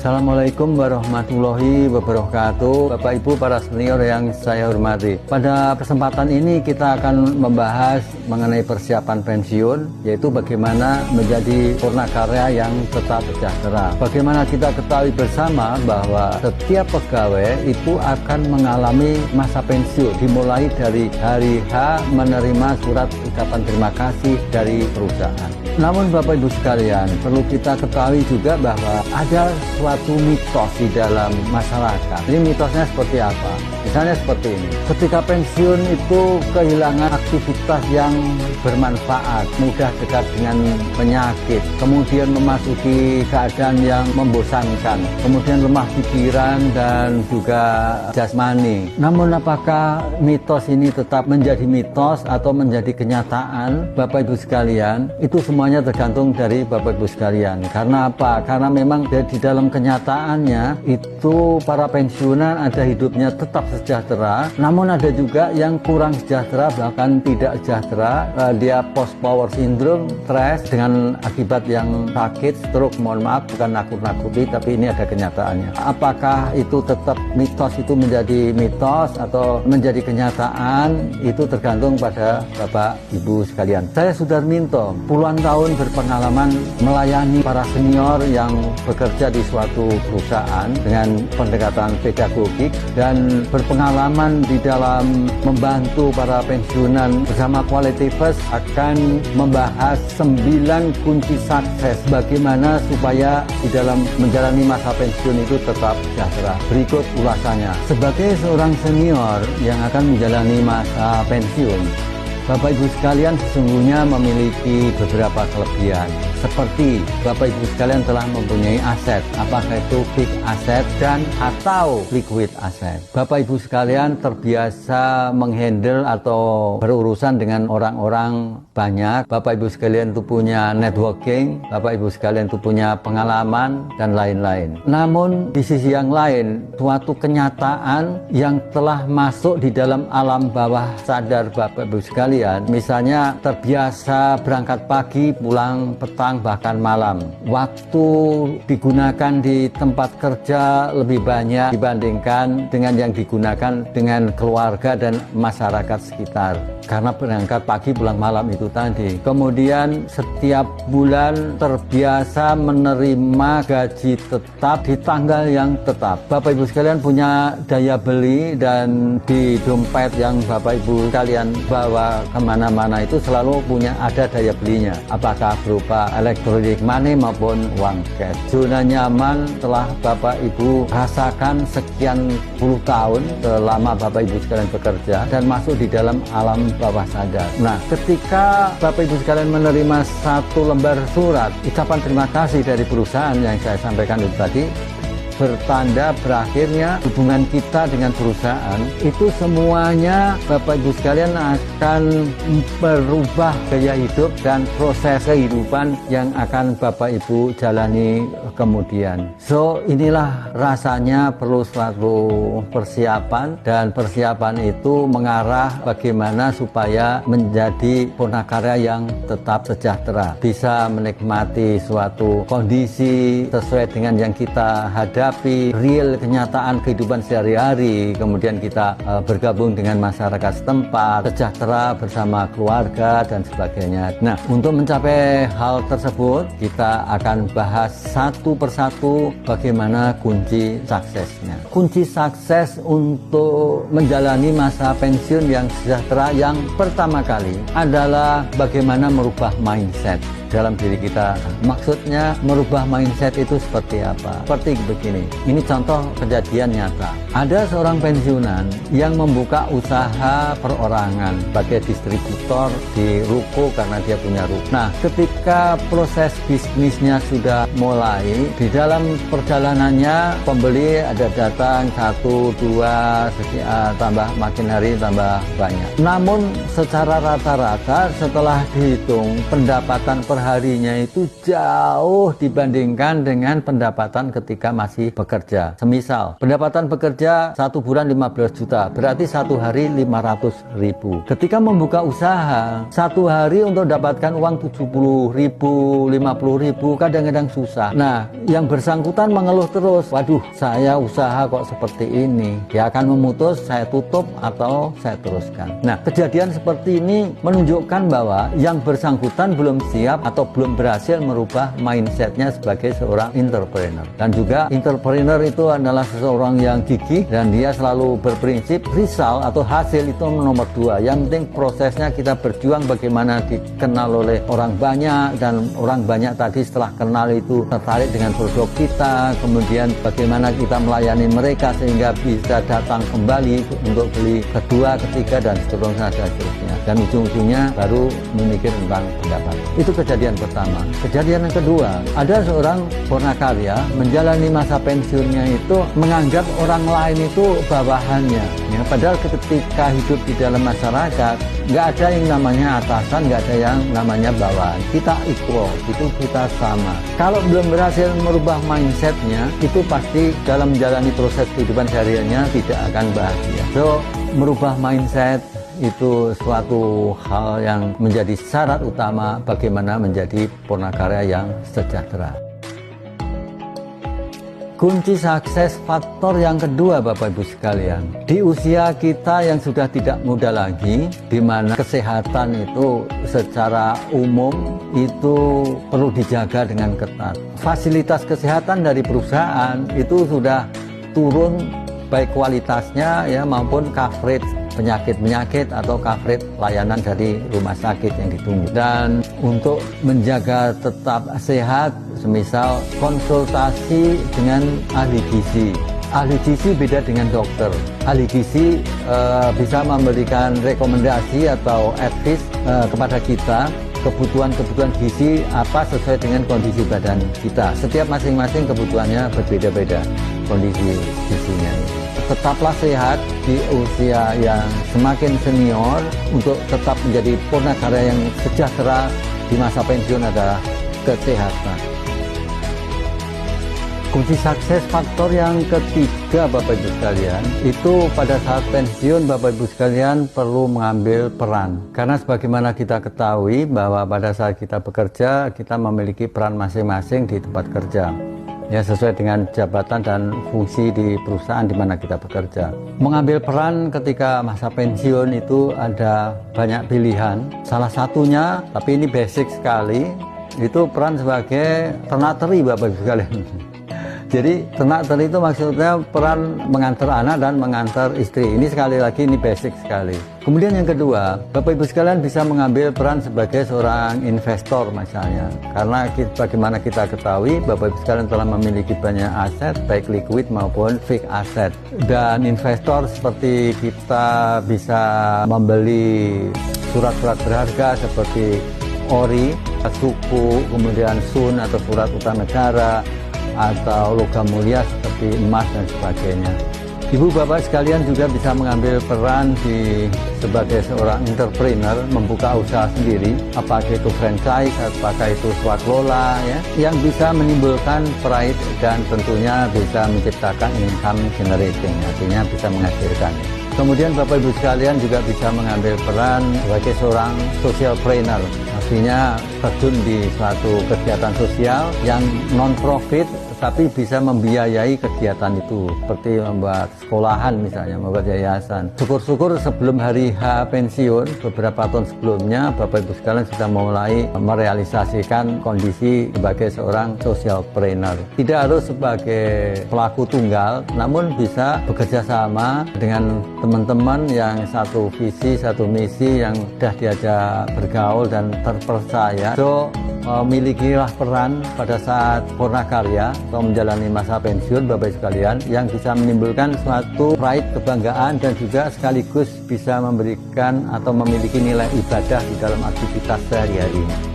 Assalamualaikum warahmatullahi wabarakatuh. Bapak Ibu para senior yang saya hormati, pada kesempatan ini kita akan membahas mengenai persiapan pensiun, yaitu bagaimana menjadi purnakarya yang tetap sejahtera. Bagaimana kita ketahui bersama bahwa setiap pegawai itu akan mengalami masa pensiun, dimulai dari hari H menerima surat ucapan terima kasih dari perusahaan. Namun Bapak Ibu sekalian, perlu kita ketahui juga bahwa ada suatu mitos di dalam masyarakat. Ini mitosnya seperti apa? Misalnya seperti ini, ketika pensiun itu kehilangan aktivitas yang bermanfaat, mudah dekat dengan penyakit, kemudian memasuki keadaan yang membosankan, kemudian lemah pikiran dan juga jasmani. Namun apakah mitos ini tetap menjadi mitos atau menjadi kenyataan? Bapak Ibu sekalian, itu semuanya tergantung dari Bapak Ibu sekalian. Karena apa? Karena memang di dalam kenyataannya itu para pensiunan ada hidupnya tetap sejahtera, namun ada juga yang kurang sejahtera, bahkan tidak sejahtera. Dia post power syndrome, stres dengan akibat yang sakit, stroke, mohon maaf, bukan nakut-nakuti, tapi ini ada kenyataannya. Apakah itu tetap mitos itu menjadi mitos atau menjadi kenyataan? Itu tergantung pada Bapak Ibu sekalian. Saya Sudarminto, puluhan tahun berpengalaman melayani para senior yang bekerja di suatu perusahaan dengan pendekatan pedagogik dan berpengalaman di dalam membantu para pensiunan. Bersama Quality First akan membahas 9 kunci sukses bagaimana supaya di dalam menjalani masa pensiun itu tetap sejahtera. Berikut ulasannya. Sebagai seorang senior yang akan menjalani masa pensiun, Bapak Ibu sekalian sesungguhnya memiliki beberapa kelebihan. Seperti Bapak Ibu sekalian telah mempunyai aset, apakah itu fixed aset dan atau liquid aset. Bapak Ibu sekalian terbiasa menghandle atau berurusan dengan orang-orang banyak. Bapak Ibu sekalian itu punya networking, Bapak Ibu sekalian itu punya pengalaman dan lain-lain. Namun di sisi yang lain, suatu kenyataan yang telah masuk di dalam alam bawah sadar Bapak Ibu sekalian, misalnya terbiasa berangkat pagi, pulang petang, bahkan malam. Waktu digunakan di tempat kerja lebih banyak dibandingkan dengan yang digunakan dengan keluarga dan masyarakat sekitar. Karena berangkat pagi, pulang malam itu tadi. Kemudian setiap bulan terbiasa menerima gaji tetap di tanggal yang tetap. Bapak Ibu sekalian punya daya beli dan di dompet yang Bapak Ibu sekalian bawa kemana-mana itu selalu punya ada daya belinya, apakah berupa elektronik money maupun uang cash. Zona nyaman telah Bapak Ibu rasakan sekian puluh tahun selama Bapak Ibu sekalian bekerja dan masuk di dalam alam bawah sadar. Nah, ketika Bapak Ibu sekalian menerima satu lembar surat ucapan terima kasih dari perusahaan yang saya sampaikan itu tadi, bertanda berakhirnya hubungan kita dengan perusahaan, itu semuanya Bapak Ibu sekalian akan berubah gaya hidup dan proses kehidupan yang akan Bapak Ibu jalani kemudian. So inilah rasanya perlu suatu persiapan, dan persiapan itu mengarah bagaimana supaya menjadi purnakarya yang tetap sejahtera, bisa menikmati suatu kondisi sesuai dengan yang kita hadapi, real kenyataan kehidupan sehari-hari, kemudian kita bergabung dengan masyarakat setempat, sejahtera bersama keluarga dan sebagainya. Nah, untuk mencapai hal tersebut kita akan bahas satu persatu bagaimana kunci suksesnya. Kunci sukses untuk menjalani masa pensiun yang sejahtera yang pertama kali adalah bagaimana merubah mindset dalam diri kita. Maksudnya merubah mindset itu seperti apa? Seperti begini, ini contoh kejadian nyata. Ada seorang pensiunan yang membuka usaha perorangan sebagai distributor di ruko karena dia punya ruko. Nah, ketika proses bisnisnya sudah mulai, di dalam perjalanannya pembeli ada datang 1, 2, tambah makin hari tambah banyak. Namun secara rata-rata setelah dihitung pendapatan per perharinya itu jauh dibandingkan dengan pendapatan ketika masih bekerja. Semisal pendapatan bekerja 1 bulan 15 juta, berarti 1 hari 500.000. Ketika membuka usaha, 1 hari untuk dapatkan uang 70.000, 50.000 kadang-kadang susah. Nah, yang bersangkutan mengeluh terus, waduh saya usaha kok seperti ini. Dia akan memutus, saya tutup atau saya teruskan. Nah, kejadian seperti ini menunjukkan bahwa yang bersangkutan belum siap atau belum berhasil merubah mindsetnya sebagai seorang entrepreneur. Dan juga entrepreneur itu adalah seseorang yang gigih dan dia selalu berprinsip result atau hasil itu nomor 2. Yang penting prosesnya kita berjuang bagaimana dikenal oleh orang banyak, dan orang banyak tadi setelah kenal itu tertarik dengan produk kita, kemudian bagaimana kita melayani mereka sehingga bisa datang kembali untuk beli kedua, ketiga, dan seterusnya. Dan ujung-ujungnya baru memikir tentang pendapat. Itu kejadian pertama. Kejadian yang kedua, ada seorang Purnakarya menjalani masa pensiunnya itu menganggap orang lain itu bawahannya. Ya, padahal ketika hidup di dalam masyarakat, nggak ada yang namanya atasan, nggak ada yang namanya bawahan. Kita equal, itu kita sama. Kalau belum berhasil merubah mindsetnya, itu pasti dalam menjalani proses kehidupan sehariannya tidak akan bahagia. So, merubah mindset itu suatu hal yang menjadi syarat utama bagaimana menjadi Purnakarya yang sejahtera. Kunci sukses faktor yang kedua, Bapak Ibu sekalian, di usia kita yang sudah tidak muda lagi, di mana kesehatan itu secara umum itu perlu dijaga dengan ketat. Fasilitas kesehatan dari perusahaan itu sudah turun, baik kualitasnya ya maupun coverage penyakit-penyakit atau coverage layanan dari rumah sakit yang ditunggu. Dan untuk menjaga tetap sehat, semisal konsultasi dengan ahli gizi. Ahli gizi beda dengan dokter. Ahli gizi bisa memberikan rekomendasi atau advice kepada kita kebutuhan-kebutuhan gizi apa sesuai dengan kondisi badan kita. Setiap masing-masing kebutuhannya berbeda-beda kondisi gizinya. Tetaplah sehat di usia yang semakin senior untuk tetap menjadi Purnakarya yang sejahtera di masa pensiun adalah kesehatan. Kunci sukses faktor yang ketiga, Bapak Ibu sekalian, itu pada saat pensiun Bapak Ibu sekalian perlu mengambil peran. Karena sebagaimana kita ketahui bahwa pada saat kita bekerja, kita memiliki peran masing-masing di tempat kerja. Ya, sesuai dengan jabatan dan fungsi di perusahaan di mana kita bekerja. Mengambil peran ketika masa pensiun itu ada banyak pilihan. Salah satunya, tapi ini basic sekali, itu peran sebagai ternak teri, Bapak Ibu sekalian. Jadi ternak teri itu maksudnya peran mengantar anak dan mengantar istri. Ini sekali lagi ini basic sekali. Kemudian yang kedua, Bapak Ibu sekalian bisa mengambil peran sebagai seorang investor misalnya. Karena bagaimana kita ketahui Bapak Ibu sekalian telah memiliki banyak aset, baik liquid maupun fixed aset. Dan investor seperti kita bisa membeli surat-surat berharga seperti ori, suku, kemudian sun atau surat utang negara, atau logam mulia seperti emas dan sebagainya. Ibu bapak sekalian juga bisa mengambil peran sebagai seorang entrepreneur, membuka usaha sendiri, apakah itu franchise, apakah itu swakelola, ya, yang bisa menimbulkan pride dan tentunya bisa menciptakan income generating, artinya bisa menghasilkan. Kemudian Bapak Ibu sekalian juga bisa mengambil peran sebagai seorang socialpreneur, artinya terjun di suatu kegiatan sosial yang non-profit tapi bisa membiayai kegiatan itu, seperti membuat sekolahan misalnya, membuat yayasan. Syukur-syukur sebelum hari H pensiun, beberapa tahun sebelumnya Bapak Ibu sekalian sudah mulai merealisasikan kondisi sebagai seorang socialpreneur. Tidak harus sebagai pelaku tunggal, namun bisa bekerja sama dengan teman-teman yang satu visi, satu misi, yang sudah diajak bergaul dan terpercaya. So, milikilah peran pada saat Purnakarya atau menjalani masa pensiun Bapak Ibu sekalian yang bisa menimbulkan suatu pride, kebanggaan, dan juga sekaligus bisa memberikan atau memiliki nilai ibadah di dalam aktivitas sehari-hari.